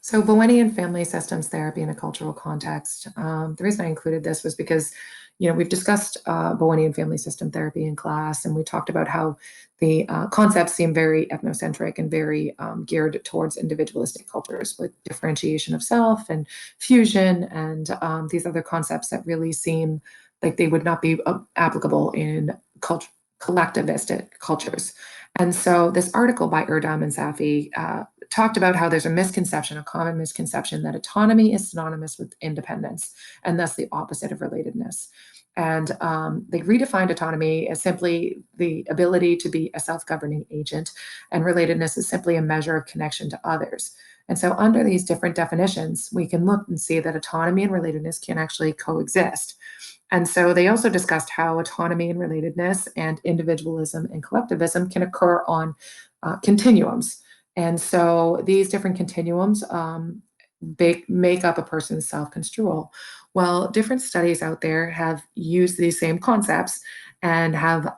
So Bowenian family systems therapy in a cultural context. The reason I included this was because, we've discussed Bowenian family system therapy in class, and we talked about how the concepts seem very ethnocentric and very geared towards individualistic cultures with differentiation of self and fusion and these other concepts that really seem like they would not be applicable in collectivistic cultures. And so this article by Erdem and Safi talked about how there's a misconception, a common misconception, that autonomy is synonymous with independence and thus the opposite of relatedness. And they redefined autonomy as simply the ability to be a self governing agent, and relatedness is simply a measure of connection to others. And so, under these different definitions, we can look and see that autonomy and relatedness can actually coexist. And so they also discussed how autonomy and relatedness and individualism and collectivism can occur on continuums. And so these different continuums make up a person's self-construal. Well, different studies out there have used these same concepts and have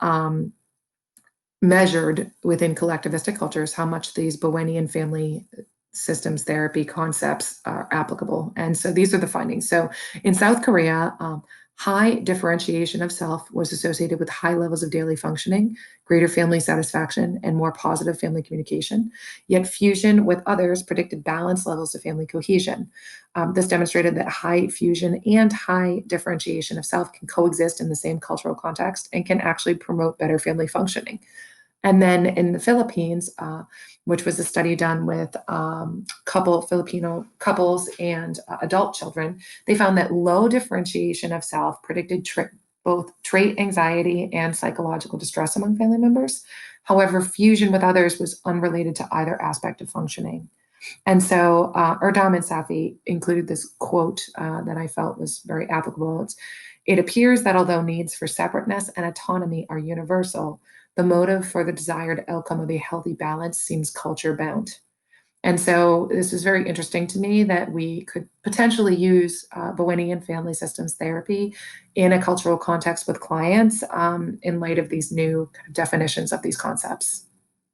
measured within collectivistic cultures how much these Bowenian family systems therapy concepts are applicable. And so these are the findings. So in South Korea, high differentiation of self was associated with high levels of daily functioning, greater family satisfaction, and more positive family communication. Yet fusion with others predicted balanced levels of family cohesion. This demonstrated that high fusion and high differentiation of self can coexist in the same cultural context and can actually promote better family functioning. And then in the Philippines, which was a study done with Filipino couples and adult children, they found that low differentiation of self predicted both trait anxiety and psychological distress among family members. However, fusion with others was unrelated to either aspect of functioning. And so Erdam and Safi included this quote that I felt was very applicable. It appears that although needs for separateness and autonomy are universal, the motive for the desired outcome of a healthy balance seems culture bound. And so this is very interesting to me that we could potentially use Bowenian family systems therapy in a cultural context with clients in light of these new definitions of these concepts.